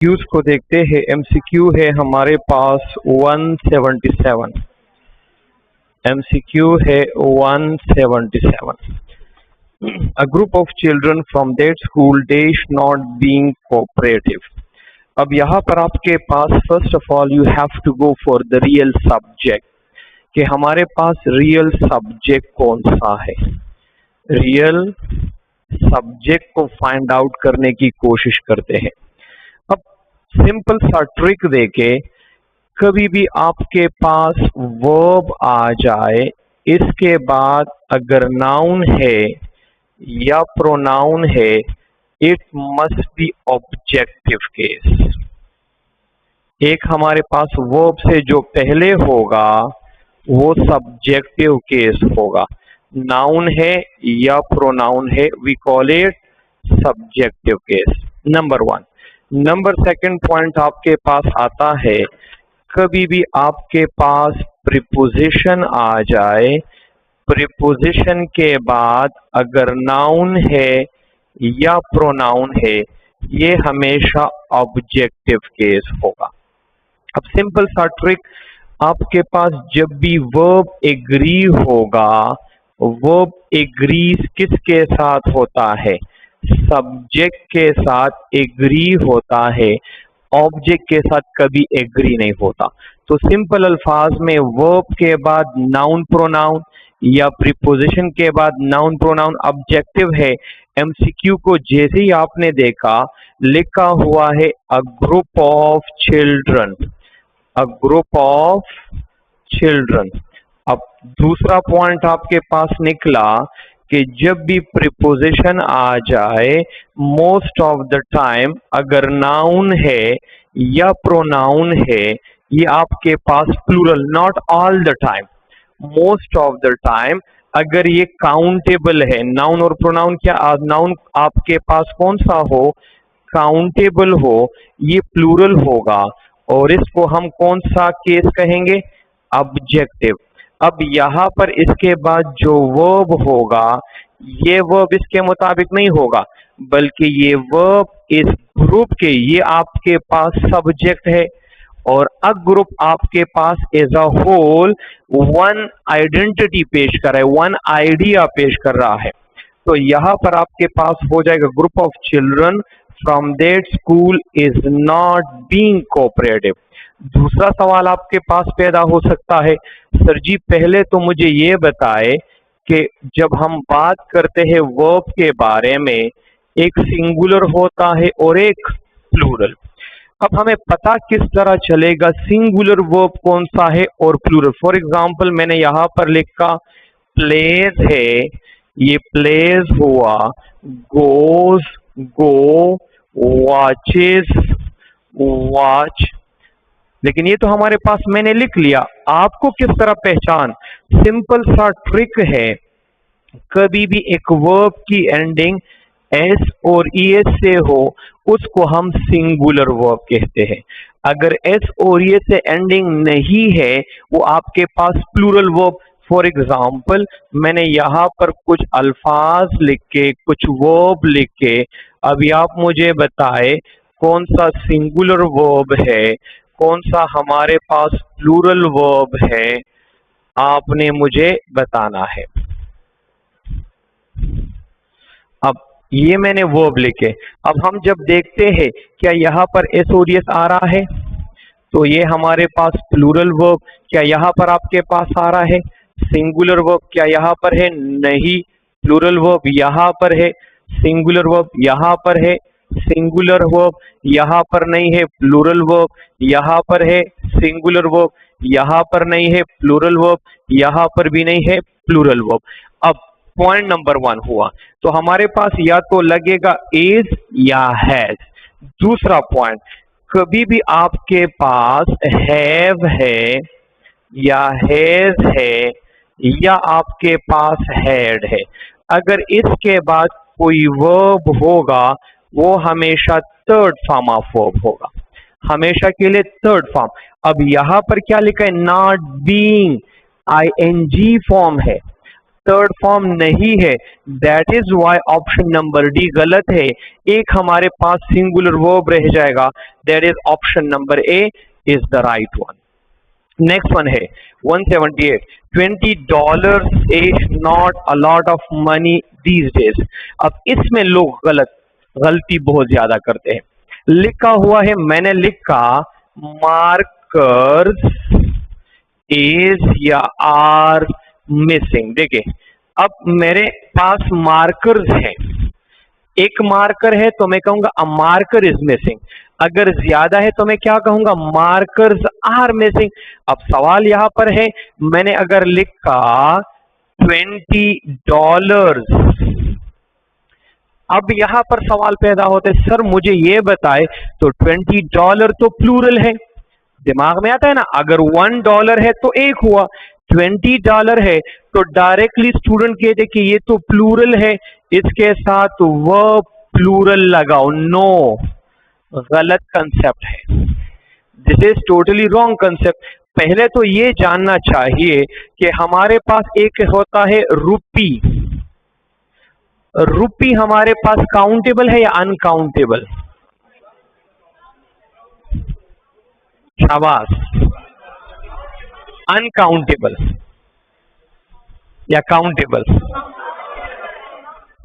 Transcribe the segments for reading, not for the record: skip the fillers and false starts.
Cues को देखते हैं। एमसीक्यू है हमारे पास 177। एमसीक्यू है 177। A group of children from that school dash not being cooperative. अब यहाँ पर आपके पास first of all you have to go for the real subject कि हमारे पास रियल सब्जेक्ट कौन सा है। रियल सब्जेक्ट को फाइंड आउट करने की कोशिश करते हैं। अब सिंपल सा ट्रिक देके कभी भी आपके पास वर्ब आ जाए, इसके बाद अगर नाउन है या प्रोनाउन है, it must B objective case. एक हमारे पास वर्ब से जो पहले होगा वो सब्जेक्टिव केस होगा। नाउन है या प्रोनाउन है, we call it subjective case. Number one. Number second point आपके पास आता है, कभी भी आपके पास प्रीपोजिशन आ जाए, प्रीपोजिशन के बाद अगर नाउन है या प्रोनाउन है, ये हमेशा ऑब्जेक्टिव केस होगा। अब सिंपल सा ट्रिक, आपके पास जब भी वर्ब एग्री होगा, वर्ब एग्रीज किसके साथ होता है? सब्जेक्ट के साथ एग्री होता है, ऑब्जेक्ट के साथ कभी एग्री नहीं होता। तो सिंपल अल्फाज में वर्ब के बाद नाउन प्रोनाउन या प्रीपोजिशन के बाद नाउन प्रोनाउन ऑब्जेक्टिव है। एमसीक्यू को जैसे ही आपने देखा, लिखा हुआ है a group of children, a group of children. अब दूसरा पॉइंट आपके पास निकला कि जब भी प्रीपोजिशन आ जाए, मोस्ट ऑफ द टाइम अगर नाउन है या प्रोनाउन है, ये आपके पास plural, not all the time, most of the time अगर ये काउंटेबल है, नाउन और प्रोनाउन, क्या नाउन आपके पास कौन सा हो? काउंटेबल हो, ये प्लूरल होगा और इसको हम कौन सा केस कहेंगे? ऑब्जेक्टिव। अब यहां पर इसके बाद जो वर्ब होगा, ये वर्ब इसके मुताबिक नहीं होगा, बल्कि ये वर्ब इस ग्रुप के, ये आपके पास सब्जेक्ट है और अ ग्रुप आपके पास as a whole one identity पेश कर रहा है, वन आइडिया पेश कर रहा है। तो यहां पर आपके पास हो जाएगा group of children from that school is not being cooperative. दूसरा सवाल आपके पास पैदा हो सकता है, सर जी पहले तो मुझे ये बताए कि जब हम बात करते हैं वर्ब के बारे में, एक सिंगुलर होता है और एक प्लूरल। अब हमें पता किस तरह चलेगा सिंगुलर वर्ब कौन सा है और प्लूरल? फॉर एग्जांपल मैंने यहां पर लिखा प्लेज है, ये प्लेज हुआ, गोज गो, वॉचेस वॉच, लेकिन ये तो हमारे पास मैंने लिख लिया, आपको किस तरह पहचान? सिंपल सा ट्रिक है, कभी भी एक वर्ब की एंडिंग एस और ईएस से हो, उसको हम सिंगुलर वर्ब कहते हैं। अगर एस और ईएस से एंडिंग नहीं है, वो आपके पास प्लूरल वर्ब। फॉर एग्जाम्पल मैंने यहाँ पर कुछ अल्फाज लिख के, कुछ वर्ब लिख के, अभी आप मुझे बताए कौन सा सिंगुलर वर्ब है, कौन सा हमारे पास प्लूरल वर्ब है, आपने मुझे बताना है। अब ये मैंने वर्ब लिखे, अब हम जब देखते हैं क्या यहाँ पर एस और एस आ रहा है, तो ये हमारे पास प्लूरल वर्ब। क्या यहाँ पर आपके पास आ रहा है सिंगुलर वर्ब? क्या यहाँ पर है? नहीं, प्लूरल वर्ब यहाँ पर है, सिंगुलर वर्ब यहाँ पर है, सिंगुलर वर्ब यहाँ पर नहीं है, प्लूरल वर्ब यहाँ पर है, सिंगुलर वर्ब यहाँ पर नहीं है, प्लूरल वर्ब यहाँ पर भी नहीं है, प्लूरल वर्ब। अब पॉइंट नंबर वन हुआ, तो हमारे पास या तो लगेगा इज या हैज। दूसरा पॉइंट, कभी भी आपके पास हैव है या हैज है या आपके पास हैड है, अगर इसके बाद कोई वर्ब होगा, वो हमेशा थर्ड फॉर्म ऑफ वर्ब होगा, हमेशा के लिए थर्ड फॉर्म। अब यहां पर क्या लिखा है? नॉट बीइंग, आईएनजी फॉर्म है। थर्ड फॉर्म नहीं है, that is why option number D गलत है। एक हमारे पास सिंगुलर वर्ब रह जाएगा, that is option number A is the right one. Next one है 178, $20 is not a lot of money these days. अब इसमें लोग गलती बहुत ज्यादा करते हैं। लिखा हुआ है, मैंने लिखा मार्कर्स इज या आर मिसिंग। देखिए अब मेरे पास मार्कर्स हैं, एक मार्कर है तो मैं कहूंगा अ मार्कर इज मिसिंग। अगर ज्यादा है तो मैं क्या कहूंगा, मार्कर्स आर मिसिंग। अब सवाल यहां पर है, मैंने अगर लिखा $20, अब यहां पर सवाल पैदा होते हैं, सर मुझे ये बताए तो $20 तो प्लूरल है, दिमाग में आता है ना। अगर $1 है तो एक हुआ, $20 है तो डायरेक्टली स्टूडेंट कहते कि ये तो प्लूरल है, इसके साथ वर्ब प्लूरल लगाओ। नो, गलत कंसेप्ट है, this is totally wrong concept. पहले तो ये जानना चाहिए कि हमारे पास एक होता है रुपी। रुपी हमारे पास काउंटेबल है या अनकाउंटेबल? शाबाश, अनकाउंटेबल या काउंटेबल?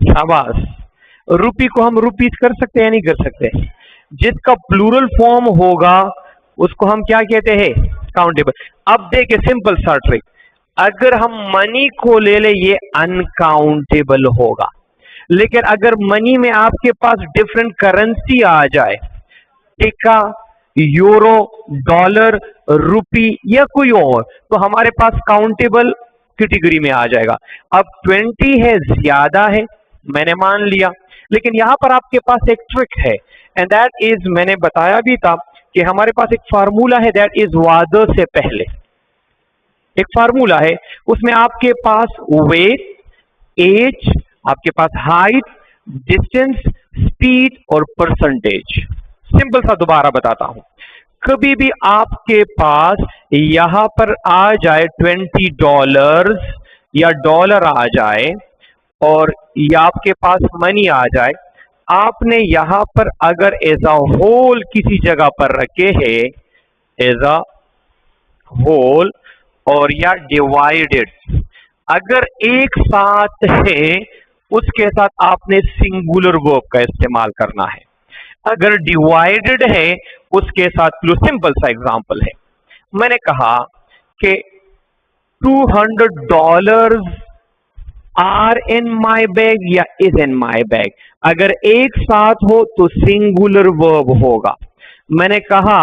शाबाश। रुपी को हम रुपीज कर सकते हैं या नहीं कर सकते? जिसका प्लूरल फॉर्म होगा उसको हम क्या कहते हैं, काउंटेबल। अब देखिए सिंपल सा ट्रिक, अगर हम मनी को ले ले ये अनकाउंटेबल होगा, लेकिन अगर मनी में आपके पास डिफरेंट करेंसी आ जाए, टिक्का, यूरो, डॉलर, रुपी या कोई और, तो हमारे पास काउंटेबल कैटेगरी में आ जाएगा। अब 20 है, ज्यादा है, मैंने मान लिया, लेकिन यहां पर आपके पास एक ट्रिक है, एंड दैट इज, मैंने बताया भी था कि हमारे पास एक फार्मूला है, दैट इज वादो से पहले एक फार्मूला है, उसमें आपके पास वेट, एज, आपके पास हाइट, डिस्टेंस, स्पीड और परसेंटेज। सिंपल सा दोबारा बताता हूं, कभी भी आपके पास यहां पर आ जाए $20 या डॉलर आ जाए और या आपके पास मनी आ जाए, आपने यहां पर अगर एज अ होल किसी जगह पर रखे है, एज अ होल और या डिवाइडेड, अगर एक साथ है उसके साथ आपने सिंगुलर वर्ब का इस्तेमाल करना है। अगर डिवाइडेड है उसके साथ सिंपल सा एग्जांपल है, मैंने कहा कि $200 आर इन माई बैग या इज इन माई बैग। अगर एक साथ हो तो सिंगुलर वर्ब होगा। मैंने कहा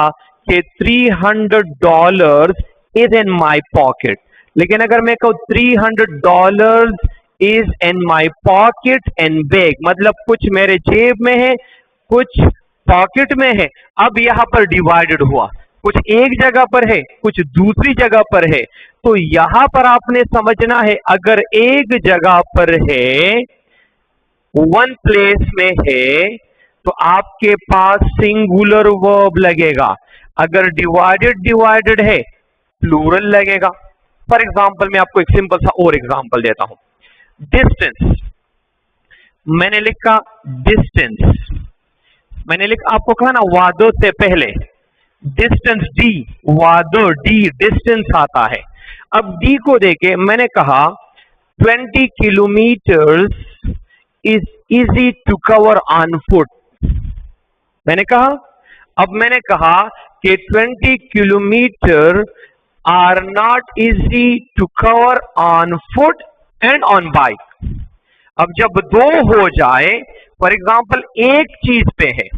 कि $300 इज इन माई पॉकेट, लेकिन अगर मैं कहूं $300 is in my pocket and bag, मतलब कुछ मेरे जेब में है, कुछ पॉकेट में है। अब यहां पर डिवाइडेड हुआ, कुछ एक जगह पर है, कुछ दूसरी जगह पर है। तो यहां पर आपने समझना है, अगर एक जगह पर है, वन प्लेस में है, तो आपके पास सिंगुलर वर्ब लगेगा। अगर डिवाइडेड है, प्लूरल लगेगा। फॉर एग्जाम्पल मैं आपको एक सिंपल सा और एग्जाम्पल देता हूं, डिस्टेंस। मैंने लिखा डिस्टेंस, मैंने लिखा, आपको कहा ना वादो से पहले डिस्टेंस डी, वादो डी, डिस्टेंस आता है। अब डी को देके मैंने कहा 20 kilometres is easy to cover on foot. मैंने कहा, अब मैंने कहा कि 20 kilometre are not easy to cover on foot and on bike. अब जब दो हो जाए, फॉर एग्जाम्पल एक चीज पे है,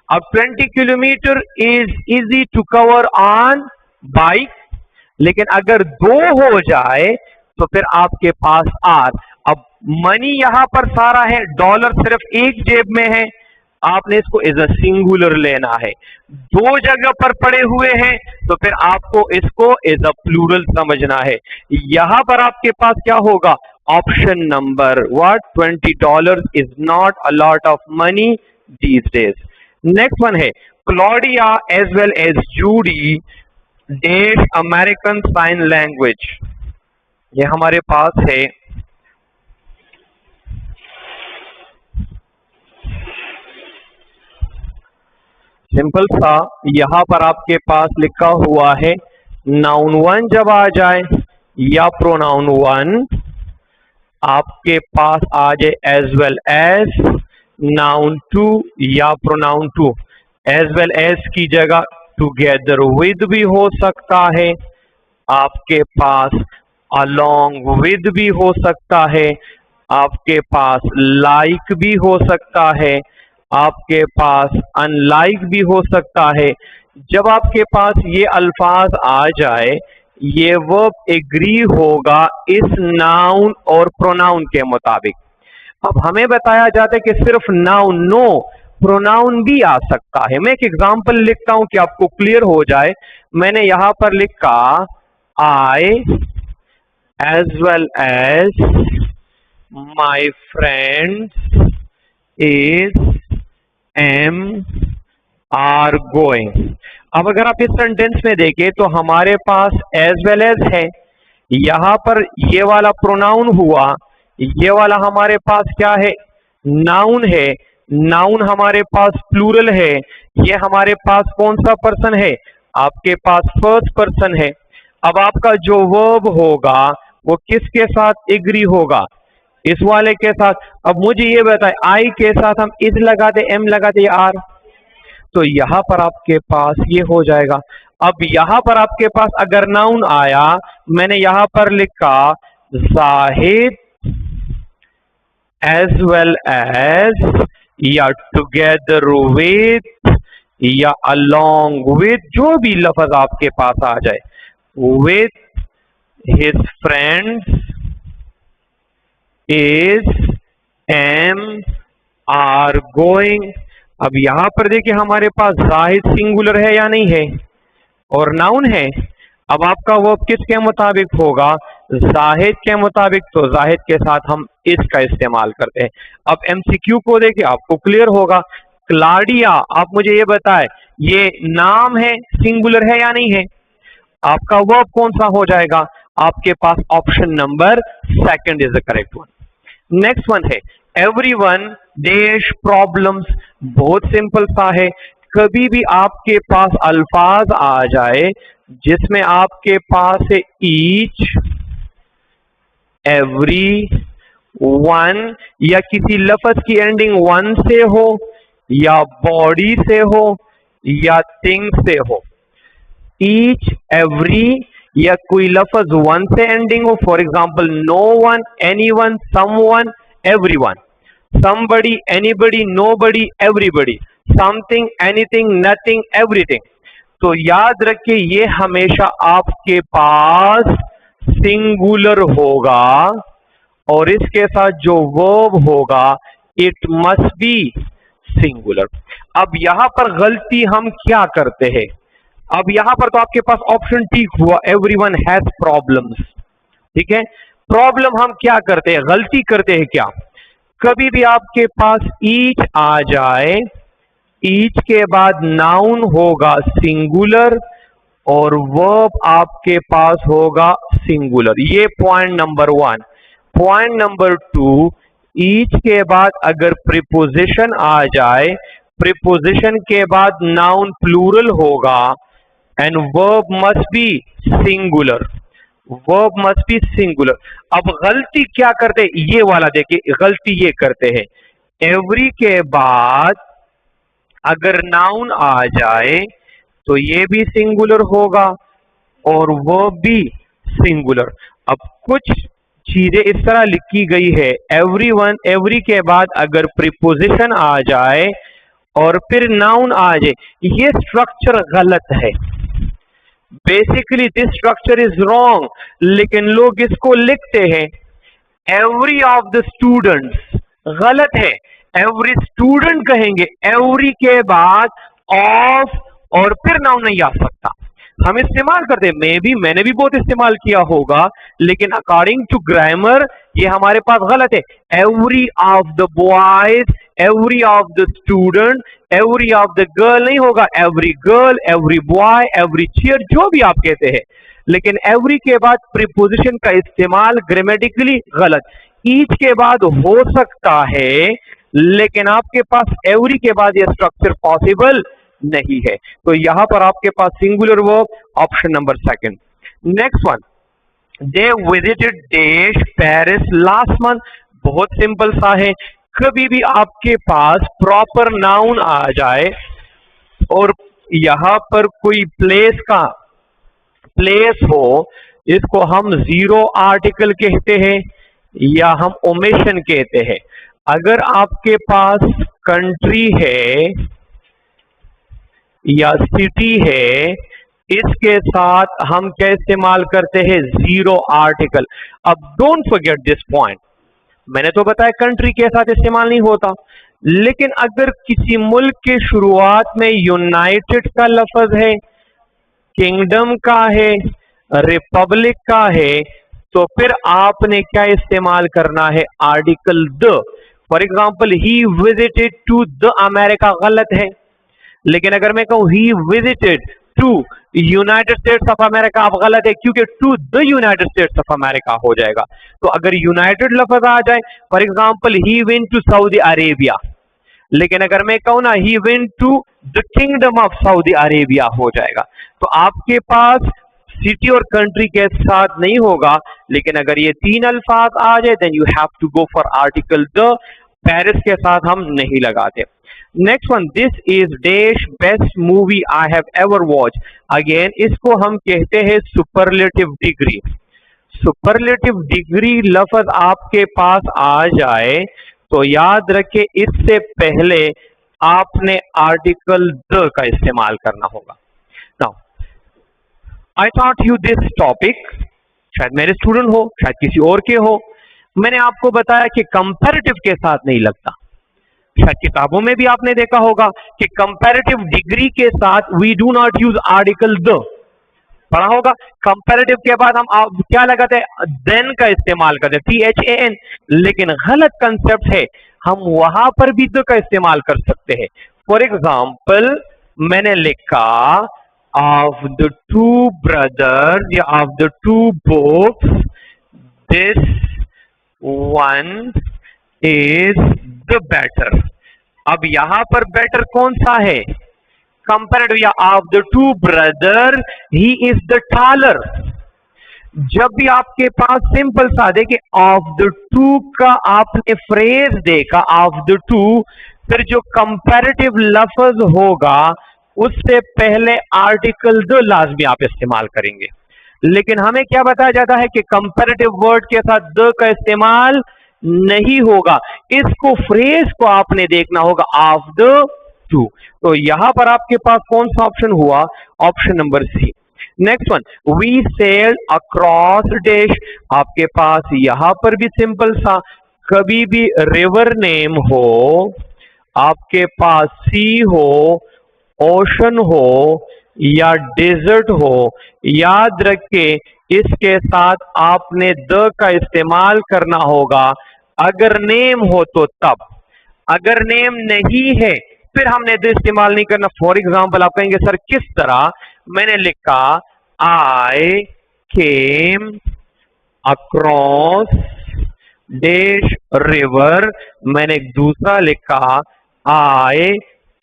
अब 20 kilometre is easy to cover on bike, लेकिन अगर दो हो जाए तो फिर आपके पास आर। अब मनी यहां पर सारा है, डॉलर सिर्फ एक जेब में है, आपने इसको एज अ सिंगुलर लेना है। दो जगह पर पड़े हुए हैं तो फिर आपको इसको एज अ प्लूरल समझना है। यहां पर आपके पास क्या होगा, option number what, $20 is not a lot of money these days. Next one है, Claudia as well as Judy dash American sign language. ये हमारे पास है सिंपल सा, यहाँ पर आपके पास लिखा हुआ है नाउन वन जब आ जाए या प्रोनाउन वन आपके पास आ जाए as well as noun two या pronoun two, as well as की जगह टुगेदर विद भी हो सकता है, आपके पास अलोंग विद भी हो सकता है, आपके पास लाइक भी हो सकता है, आपके पास अनलाइक भी हो सकता है। जब आपके पास ये अल्फाज आ जाए ये वर्ब एग्री होगा इस नाउन और प्रोनाउन के मुताबिक। अब हमें बताया जाता है कि सिर्फ नाउन, नो प्रोनाउन भी आ सकता है। मैं एक एग्जांपल लिखता हूं कि आपको क्लियर हो जाए। मैंने यहां पर लिखा I as well as my friends is am are going. अब अगर आप इस सेंटेंस में देखें तो हमारे पास एज वेल एज है, यहां पर ये वाला प्रोनाउन हुआ, ये वाला हमारे पास क्या है, नाउन है, नाउन हमारे पास प्लूरल है, ये हमारे पास कौन सा पर्सन है, आपके पास फर्स्ट पर्सन है। अब आपका जो वर्ब होगा वो किसके साथ एग्री होगा, इस वाले के साथ। अब मुझे ये बताए आई के साथ हम इज लगाते, एम लगाते या आर, तो यहां पर आपके पास ये हो जाएगा। अब यहां पर आपके पास अगर नाउन आया, मैंने यहां पर लिखा जाहिद एज वेल एज या टुगेदर विथ या अलोंग विथ, जो भी लफ्ज आपके पास आ जाए, with his friends is am are going. अब यहां पर देखिए हमारे पास जाहिद सिंगुलर है या नहीं है और नाउन है। अब आपका वर्ब किसके मुताबिक होगा, जाहिद के मुताबिक, तो जाहिद के साथ हम इसका इस्तेमाल करते हैं। अब एमसीक्यू को देखिए आपको क्लियर होगा। क्लाडिया, आप मुझे ये बताएं ये नाम है, सिंगुलर है या नहीं है, आपका वर्ब कौन सा हो जाएगा, आपके पास option number second is the correct one. Next one है एवरीवन डैश प्रॉब्लम्स, बहुत सिंपल सा है। कभी भी आपके पास अल्फाज आ जाए जिसमें आपके पास है ईच, एवरी, वन, या किसी लफ्ज की एंडिंग वन से हो या बॉडी से हो या थिंग से हो, ईच, एवरी या कोई लफ्ज वन से एंडिंग हो, for example no one, anyone, someone, everyone, somebody, anybody, nobody, everybody, something, anything, nothing, everything। तो याद रखिए ये हमेशा आपके पास सिंगुलर होगा और इसके साथ जो वर्ब होगा इट मस्ट बी सिंगुलर। अब यहां पर गलती हम क्या करते हैं, अब यहां पर तो आपके पास ऑप्शन ठीक हुआ, एवरीवन हैज प्रॉब्लम्स, ठीक है। प्रॉब्लम हम क्या करते हैं, गलती करते हैं क्या, कभी भी आपके पास ईच आ जाए, ईच के बाद नाउन होगा सिंगुलर और वर्ब आपके पास होगा सिंगुलर, ये point number one. Point number two, each के बाद अगर प्रीपोजिशन आ जाए, प्रीपोजिशन के बाद नाउन प्लूरल होगा and verb must be singular, verb must be singular. अब गलती क्या करते, ये वाला देखिए गलती ये करते हैं, एवरी के बाद अगर नाउन आ जाए तो ये भी सिंगुलर होगा और वर्ब भी सिंगुलर। अब कुछ चीजें इस तरह लिखी गई है, एवरीवन, एवरी के बाद अगर प्रीपोजिशन आ जाए और फिर नाउन आ जाए, ये स्ट्रक्चर गलत है, basically this structure is wrong, लेकिन लोग इसको लिखते हैं एवरी ऑफ द स्टूडेंट्स, गलत है, एवरी स्टूडेंट कहेंगे, एवरी के बाद ऑफ और फिर नाउन नहीं आ सकता। हम इस्तेमाल करते हैं, मैंने भी बहुत इस्तेमाल किया होगा, लेकिन अकॉर्डिंग टू ग्रामर ये हमारे पास गलत है। Every of the boys, every of the student, every of the girl नहीं होगा, every girl, every boy, every chair, जो भी आप कहते हैं, लेकिन एवरी के बाद प्रीपोजिशन का इस्तेमाल ग्रामेटिकली गलत। ईच के बाद हो सकता है, लेकिन आपके पास एवरी के बाद यह स्ट्रक्चर पॉसिबल नहीं है। तो यहां पर आपके पास singular verb, option number second. Next one, they visited dash Paris last month. बहुत सिंपल सा है, कभी भी आपके पास प्रॉपर नाउन आ जाए और यहां पर कोई प्लेस हो, इसको हम जीरो आर्टिकल कहते हैं या हम ओमिशन कहते हैं। अगर आपके पास कंट्री है या सिटी है, इसके साथ हम क्या इस्तेमाल करते हैं? Zero article. अब डोंट फॉरगेट दिस पॉइंट, मैंने तो बताया कंट्री के साथ इस्तेमाल नहीं होता, लेकिन अगर किसी मुल्क के शुरुआत में यूनाइटेड का लफ्ज है, किंगडम का है, रिपब्लिक का है, तो फिर आपने क्या इस्तेमाल करना है? Article the. For example, he visited to the America, गलत है। लेकिन अगर मैं कहूं he visited to United States of America, आप गलत है, क्योंकि to the United States of America हो जाएगा। तो अगर यूनाइटेड लफ्ज आ जाए, for example he went to Saudi Arabia, लेकिन अगर मैं कहूं ना he went to the kingdom of Saudi Arabia, हो जाएगा। तो आपके पास सिटी और कंट्री के साथ नहीं होगा, लेकिन अगर ये तीन अल्फाज आ जाए then you have to go for article the. Paris के साथ हम नहीं लगाते। Next one, this is dash best movie I have ever watch. Again इसको हम कहते हैं सुपरलेटिव डिग्री। सुपरलेटिव डिग्री लफ्ज आपके पास आ जाए तो याद रखे, इससे पहले आपने आर्टिकल द का इस्तेमाल करना होगा। Now I thought you this topic, शायद मेरे स्टूडेंट हो, शायद किसी और के हो। मैंने आपको बताया कि कंपैरेटिव के साथ नहीं लगता। शायद किताबों में भी आपने देखा होगा कि कंपैरेटिव डिग्री के साथ we do not use article the, पढ़ा होगा। कंपैरेटिव के बाद हम क्या लगाते हैं? देन का इस्तेमाल करते हैं, THAN। लेकिन गलत कंसेप्ट है, हम वहां पर भी द का इस्तेमाल कर सकते हैं। फॉर एग्जाम्पल, मैंने लिखा ऑफ द टू ब्रदर्स या of the two books this one is the better. अब यहां पर बेटर कौन सा है? कंपेरेटिव, या of the two brother he is the taller. जब भी आपके पास सिंपल सा देखिए, ऑफ द टू का आपने फ्रेज देखा, ऑफ द टू, फिर जो कंपैरेटिव लफ्ज होगा उससे पहले आर्टिकल द लाजमी आप इस्तेमाल करेंगे। लेकिन हमें क्या बताया जाता है कि कंपैरेटिव वर्ड के साथ द का इस्तेमाल नहीं होगा। इसको फ्रेज को आपने देखना होगा, ऑफ द टू। तो यहां पर आपके पास कौन सा ऑप्शन हुआ? Option number C. Next one, we selled across dash. आपके पास यहां पर भी सिंपल सा, कभी भी रिवर नेम हो, आपके पास सी हो, ओशन हो या डेजर्ट हो, याद रखे इसके साथ आपने द का इस्तेमाल करना होगा। अगर नेम हो तो तब, अगर नेम नहीं है फिर हमने द इस्तेमाल नहीं करना। फॉर एग्जाम्पल, आप कहेंगे सर किस तरह? मैंने लिखा आई केम अक्रॉस डैश रिवर, मैंने एक दूसरा लिखा आई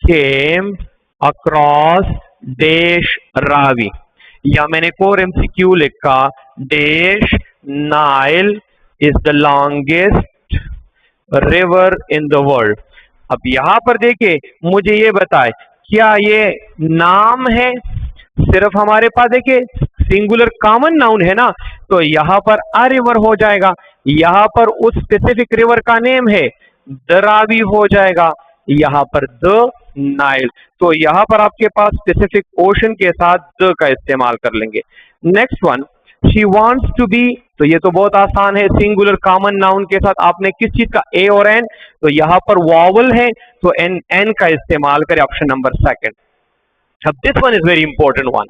केम अक्रॉस डैश रावी, या मैंने एक और MCQ लिखा dash Nile is the longest river in the world. अब यहां पर देखिए, मुझे ये बताए क्या ये नाम है? सिर्फ हमारे पास देखिए सिंगुलर कॉमन नाउन है ना, तो यहां पर अ रिवर हो जाएगा। यहां पर उस स्पेसिफिक रिवर का नेम है, द रावी हो जाएगा। यहां पर द नाइल, तो यहां पर आपके पास स्पेसिफिक ओशन के साथ द का इस्तेमाल कर लेंगे। Next one, she wants to be, तो ये तो बहुत आसान है, सिंगुलर कॉमन नाउन के साथ आपने किस चीज का? ए और एन, तो यहां पर वॉवल है तो एन का इस्तेमाल करें, ऑप्शन नंबर सेकंड। अब this one is very important one,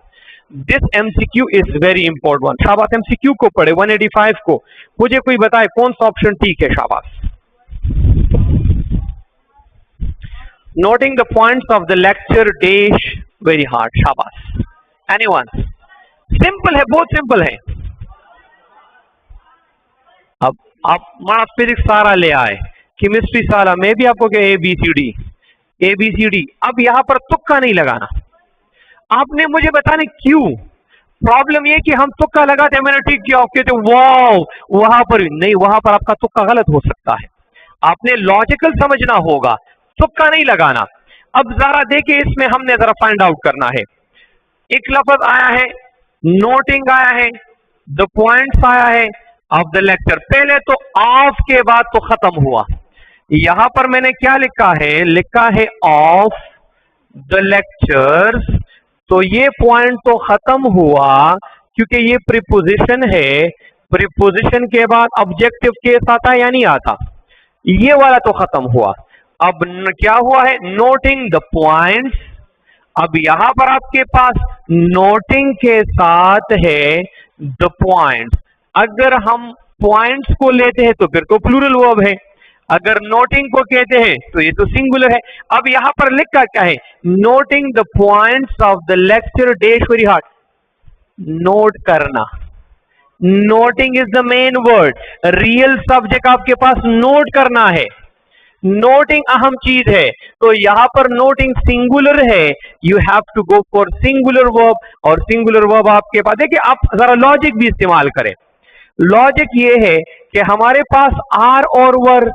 this MCQ is very important one. शाबाश, MCQ को पढ़े 185 को। मुझे कोई बताए कौन सा ऑप्शन ठीक है? शाबाश। Noting the points of the lecture dash very hard, शाबाश। एनीवन? सिंपल है, बहुत सिंपल है। अब आप माना फिजिक्स सारा ले आए, केमिस्ट्री सारा, मैं भी आपको क्या ABCD, ABCD। अब यहां पर तुक्का नहीं लगाना, आपने मुझे बताने क्यों। प्रॉब्लम ये कि हम तुक्का लगाते हैं, मैंने ठीक किया, ओके, तो वाओ, वहां पर नहीं, वहां पर आपका तुक्का गलत हो सकता है। आपने लॉजिकल समझना होगा, तुक्का नहीं लगाना। अब जरा देखिए, इसमें हमने जरा फाइंड आउट करना है। एक लफ्ज आया है, नोटिंग आया है, द पॉइंट्स आया है ऑफ द लेक्चर। पहले तो ऑफ के बाद तो खत्म हुआ। यहां पर मैंने क्या लिखा है, लिखा है ऑफ द लेक्चर्स। तो ये पॉइंट तो खत्म हुआ क्योंकि ये प्रीपोजिशन है। प्रीपोजिशन के बाद ऑब्जेक्टिव केस आता है या नहीं आता, ये वाला तो खत्म हुआ। अब क्या हुआ है, नोटिंग द पॉइंट्स। अब यहां पर आपके पास नोटिंग के साथ है द पॉइंट्स। अगर हम पॉइंट्स को लेते हैं तो फिर तो प्लूरल वर्ब है, अगर नोटिंग को कहते हैं तो ये तो सिंगुलर है। अब यहां पर लिखा क्या है, noting the points of the lecture dash very hard. Note करना, noting is the main word. Real subject आपके पास नोट करना है, नोटिंग अहम चीज है। तो यहां पर नोटिंग सिंगुलर है, you have to go for singular verb. और सिंगुलर वर्ब आपके पास, देखिए आप जरा लॉजिक भी इस्तेमाल करें। लॉजिक ये है कि हमारे पास आर और वर,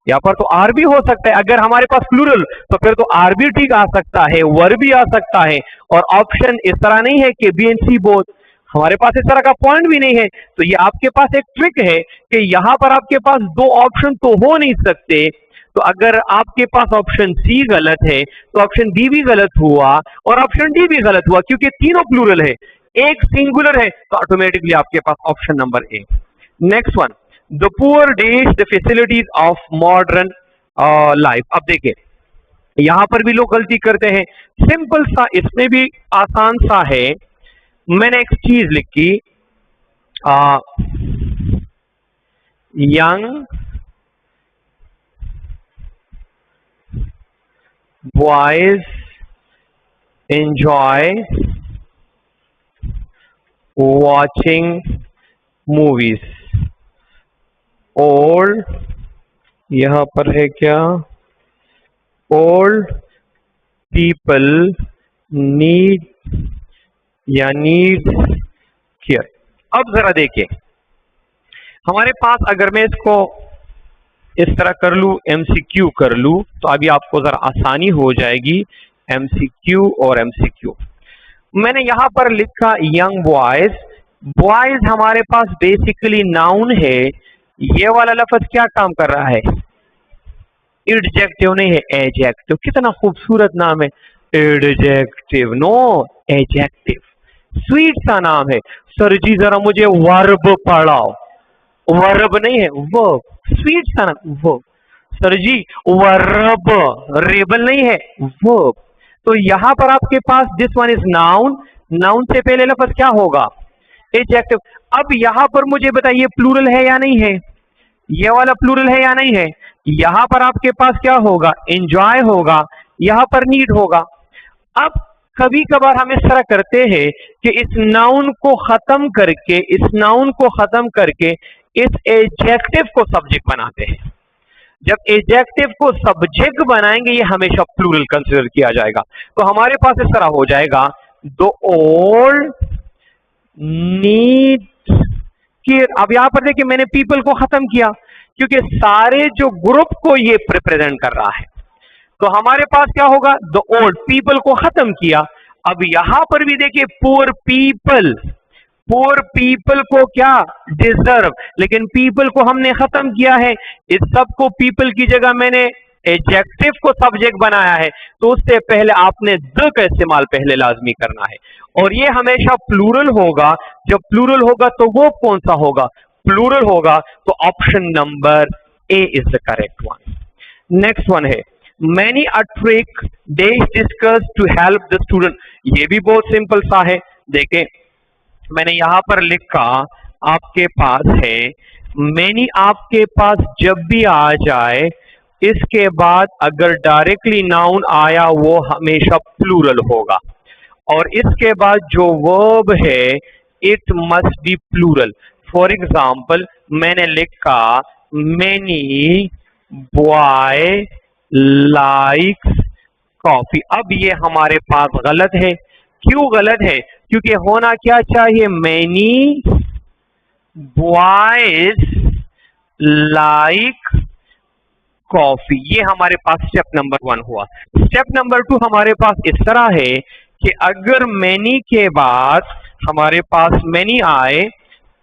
यहां पर तो आर भी हो सकता है, अगर हमारे पास प्लूरल तो फिर तो आर भी ठीक आ सकता है, वर भी आ सकता है। और ऑप्शन इस तरह नहीं है कि बी एंड सी बोथ, हमारे पास इस तरह का पॉइंट भी नहीं है। तो ये आपके पास एक ट्रिक है कि यहां पर आपके पास दो ऑप्शन तो हो नहीं सकते। तो अगर आपके पास ऑप्शन सी गलत है तो ऑप्शन बी भी गलत हुआ और ऑप्शन डी भी गलत हुआ, क्योंकि तीनों प्लूरल है, एक सिंगुलर है, तो ऑटोमेटिकली आपके पास option number A. Next one, the poor dash the facilities of modern life. अब देखिए यहां पर भी लोग गलती करते हैं, सिंपल सा, इसमें भी आसान सा है। मैंने एक चीज लिखी, young boys enjoy watching movies. Old, यहां पर है क्या, ओल्ड पीपल नीड या नीड केयर। अब जरा देखिए हमारे पास, अगर मैं इसको इस तरह कर लू, एमसीक्यू कर लू, तो अभी आपको जरा आसानी हो जाएगी, एमसीक्यू और एमसीक्यू। मैंने यहां पर लिखा यंग बॉयज। बॉयज हमारे पास बेसिकली नाउन है, ये वाला लफ्ज क्या काम कर रहा है, एडजेक्टिव नहीं है, एडजेक्टिव। कितना खूबसूरत नाम है, एडजेक्टिव, नो एडजेक्टिव, स्वीट सा नाम है। सर जी जरा मुझे वर्ब पढ़ाओ, वर्ब नहीं है, वर्ब, स्वीट सा नाम, वर्ब। सर जी वर्ब, रेबल नहीं है, वर्ब। तो यहां पर आपके पास this one is noun, noun से पहले लफ्ज क्या होगा, एडजेक्टिव। अब यहां पर मुझे बताइए प्लूरल है या नहीं है, ये वाला प्लूरल है या नहीं है। यहां पर आपके पास क्या होगा, एंजॉय होगा, यहां पर नीड होगा। अब कभी कभार हम इस तरह करते हैं कि इस नाउन को खत्म करके, इस नाउन को खत्म करके इस एडजेक्टिव को सब्जेक्ट बनाते हैं। जब एडजेक्टिव को सब्जेक्ट बनाएंगे ये हमेशा प्लूरल कंसीडर किया जाएगा। तो हमारे पास इस तरह हो जाएगा, द ओल्ड नीड केयर। अब यहां पर देखिए मैंने पीपल को खत्म किया क्योंकि सारे जो ग्रुप को ये रिप्रेजेंट कर रहा है। तो हमारे पास क्या होगा, द ओल्ड, पीपल को खत्म किया। अब यहां पर भी देखिए पुअर पीपल, पुअर पीपल को क्या, डिजर्व, लेकिन पीपल को हमने खत्म किया है। इस सब को पीपल की जगह मैंने एडजेक्टिव को सब्जेक्ट बनाया है, तो उससे पहले आपने द का इस्तेमाल पहले लाजमी करना है। और ये हमेशा प्लूरल होगा। जब प्लूरल होगा तो वो कौन सा होगा, प्लूरल होगा। तो option number A is the correct one. Next one है, many a trick dash discuss to help the student. ये भी बहुत सिंपल सा है। देखें मैंने यहां पर लिखा, आपके पास है मैनी, आपके पास जब भी आ जाए इसके बाद अगर डायरेक्टली नाउन आया वो हमेशा प्लूरल होगा, और इसके बाद जो वर्ब है it must be plural. For example मैंने लिखा मैनी बॉय लाइक्स कॉफी। अब ये हमारे पास गलत है। क्यों गलत है? क्योंकि होना क्या चाहिए, मैनी बॉयज लाइक कॉफी। ये हमारे पास स्टेप नंबर 1 हुआ। स्टेप नंबर 2 हमारे पास इस तरह है कि अगर मैनी के बाद हमारे पास मैनी आए,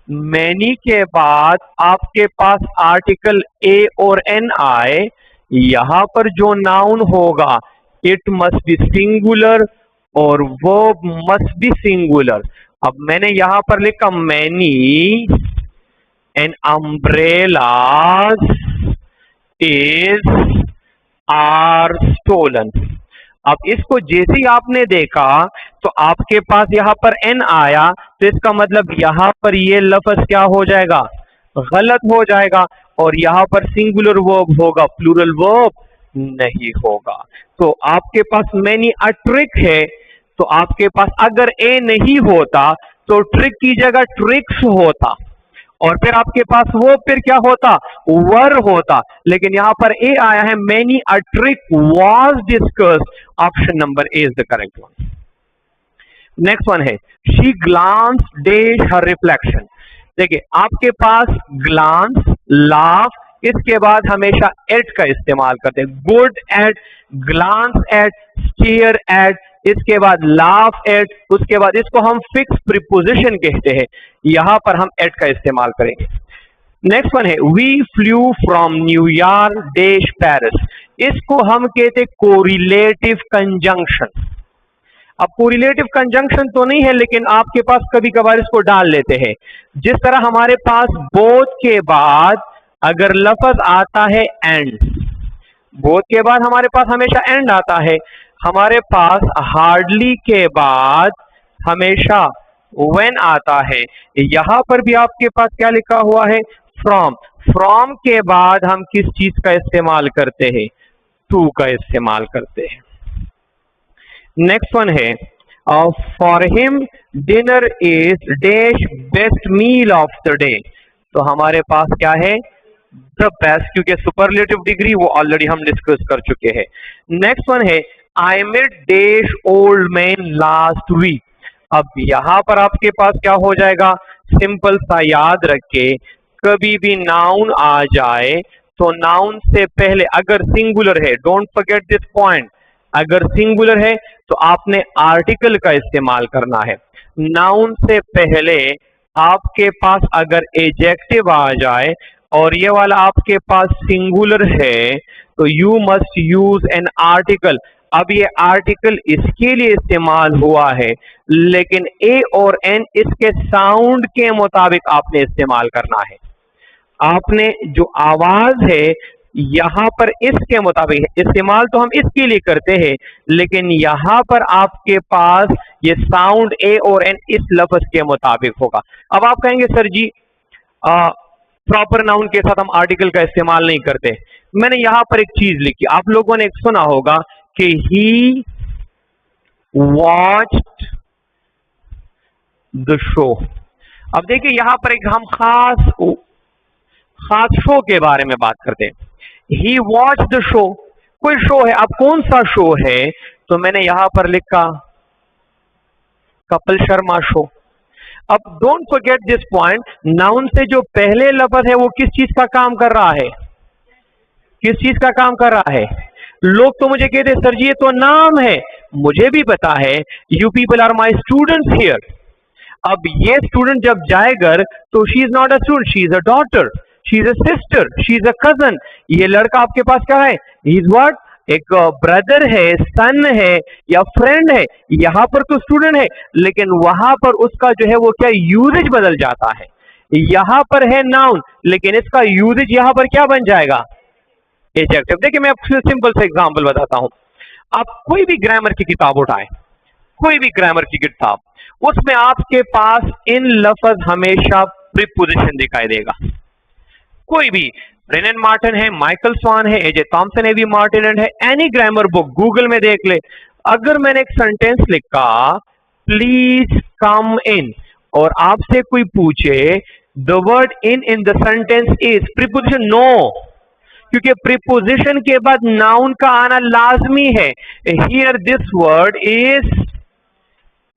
मैनी के बाद आपके पास आर्टिकल ए और एन आए, यहां पर जो नाउन होगा इट मस्ट बी सिंगुलर और वर्ब मस्ट बी सिंगुलर। अब मैंने यहां पर लिखा many and umbrellas is are stolen. अब इसको जैसे ही आपने देखा तो आपके पास यहां पर एन आया, तो इसका मतलब यहां पर ये लफ्ज क्या हो जाएगा, गलत हो जाएगा, और यहां पर सिंगुलर वर्ब होगा, प्लूरल वर्ब नहीं होगा। तो आपके पास मैनी अ ट्रिक है, तो आपके पास अगर ए नहीं होता तो ट्रिक की जगह ट्रिक्स होता, और फिर आपके पास वो फिर क्या होता, वर होता। लेकिन यहां पर ए आया है, many a trick was discussed. Option number A is the correct one. Next one है she glance dash her reflection. देखिए आपके पास ग्लांस, लाफ, इसके बाद हमेशा एट का इस्तेमाल करते हैं। Good at, glance at, stare at, इसके बाद लाफ एट, उसके बाद इसको हम फिक्स प्रीपोजिशन कहते हैं, यहां पर हम एट का इस्तेमाल करेंगे। नेक्स्ट वन है we flew from New York dash Paris. इसको हम कहते हैं कोरिलेटिव कंजंक्शन। अब कोरिलेटिव कंजंक्शन तो नहीं है, लेकिन आपके पास कभी कभार इसको डाल लेते हैं। जिस तरह हमारे पास बोथ के बाद अगर लफ्ज आता है एंड, बोथ के बाद हमारे पास हमेशा एंड आता है। हमारे पास हार्डली के बाद हमेशा व्हेन आता है। यहां पर भी आपके पास क्या लिखा हुआ है, फ्रॉम। फ्रॉम के बाद हम किस चीज का इस्तेमाल करते हैं, टू का इस्तेमाल करते हैं। नेक्स्ट वन है for him dinner is dash best meal of the day. तो हमारे पास क्या है, द बेस्ट, क्योंकि सुपरलेटिव डिग्री वो ऑलरेडी हम डिस्कस कर चुके हैं। नेक्स्ट वन है I met dash old man last week. अब यहां पर आपके पास क्या हो जाएगा, सिंपल सा याद रखे, कभी भी नाउन आ जाए तो नाउन से पहले अगर सिंगुलर है, डोंट फॉरगेट दिस पॉइंट, अगर सिंगुलर है तो आपने आर्टिकल का इस्तेमाल करना है। नाउन से पहले आपके पास अगर एडजेक्टिव आ जाए और ये वाला आपके पास सिंगुलर है तो you must use an article. अब ये आर्टिकल इसके लिए इस्तेमाल हुआ है, लेकिन ए और एन इसके साउंड के मुताबिक आपने इस्तेमाल करना है। आपने जो आवाज है यहां पर इसके मुताबिक है, इस्तेमाल तो हम इसके लिए करते हैं, लेकिन यहां पर आपके पास ये साउंड ए और एन इस लफ्ज के मुताबिक होगा। अब आप कहेंगे सर जी प्रॉपर नाउन के साथ हम आर्टिकल का इस्तेमाल नहीं करते। मैंने यहां पर एक चीज लिखी, आप लोगों ने सुना होगा कि ही वॉच्ड द शो। अब देखिए यहां पर एक हम खास शो के बारे में बात करते हैं। ही वॉच द शो, कोई शो है, अब कौन सा शो है, तो मैंने यहां पर लिखा कपिल शर्मा शो। अब don't forget this point, noun से जो पहले लफ्ज है वो किस चीज का काम कर रहा है, किस चीज का काम कर रहा है। लोग तो मुझे कहते सर जी ये तो नाम है, मुझे भी पता है, you people are my students here. अब ये स्टूडेंट जब जाएगा तो she is not a student, she is a daughter, she is a sister, she is a cousin. ये लड़का आपके पास क्या है, ही इज व्हाट, एक ब्रदर है, सन है या फ्रेंड है। यहां पर तो स्टूडेंट है, लेकिन वहां पर उसका जो है वो क्या यूजेज बदल जाता है। यहां पर है नाउन, लेकिन इसका यूजेज यहां पर क्या बन जाएगा, एडजेक्टिव। देखिए मैं आपको सिंपल सा एग्जांपल बताता हूं। आप कोई भी ग्रामर की किताब उठाएं, कोई भी ग्रामर की किताब, उसमें आपके पास इन लफ्ज हमेशा प्रीपोजिशन दिखाई देगा। कोई भी, ब्रेनन मार्टिन है, माइकल स्वान है, एजे थॉमसन, एवी मार्टिन है, एनी ग्रामर बुक गूगल में देख ले। अगर मैंने एक सेंटेंस लिखा प्लीज कम इन, और आपसे कोई पूछे the word in the sentence is preposition no, क्योंकि प्रीपोजिशन के बाद नाउन का आना लाजमी है। Here this word is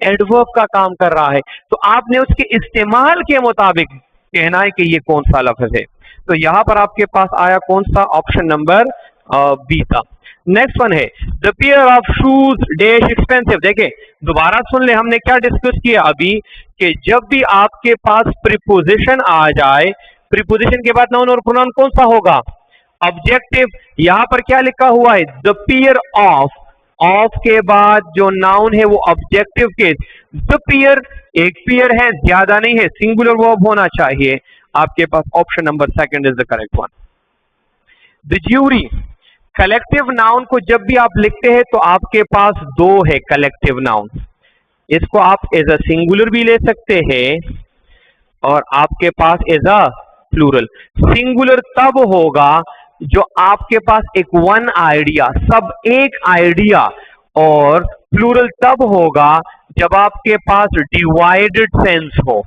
adverb का काम कर रहा है, तो आपने उसके इस्तेमाल के मुताबिक कहना है कि ये कौन सा लफ्ज है। तो यहां पर आपके पास आया कौन सा, ऑप्शन नंबर बी था। नेक्स्ट वन है the pair of shoes dash expensive. देखे दोबारा सुन ले, हमने क्या डिस्कस किया अभी कि जब भी आपके पास प्रीपोजिशन आ जाए, प्रीपोजिशन के बाद नाउन और प्रोनाउन कौन सा होगा, ऑब्जेक्टिव। यहां पर क्या लिखा हुआ है, द पेयर ऑफ के बाद जो नाउन है वो ऑब्जेक्टिव केस। द पेयर एक पेयर है, ज्यादा नहीं है, सिंगुलर वर्ब होना चाहिए। आपके पास option number second is the correct one. The jury, collective noun को जब भी आप लिखते हैं तो आपके पास दो है कलेक्टिव नाउन। इसको आप एज अ सिंगुलर भी ले सकते हैं और आपके पास एज अ प्लूरल। सिंगुलर तब होगा जो आपके पास एक वन आइडिया, सब एक आइडिया, और प्लूरल तब होगा जब आपके पास डिवाइडेड सेंस हो,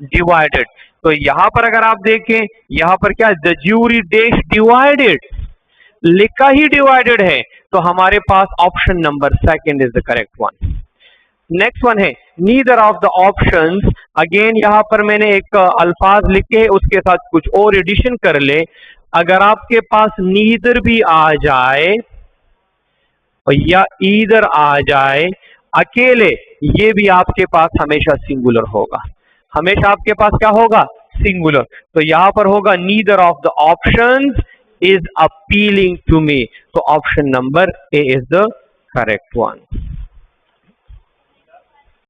डिवाइडेड। तो यहां पर अगर आप देखें, यहां पर क्या, द ज्यूरी डैश डिवाइडेड, लिखा ही डिवाइडेड है, तो हमारे पास option number second is the correct one. Next one है neither of the options. Again यहां पर मैंने एक अल्फाज लिखे, उसके साथ कुछ और एडिशन कर ले। अगर आपके पास नीदर भी आ जाए या ईदर आ जाए अकेले, ये भी आपके पास हमेशा सिंगुलर होगा, हमेशा आपके पास क्या होगा, सिंगुलर। तो यहां पर होगा neither of the options is appealing to me, तो option number A is the correct one.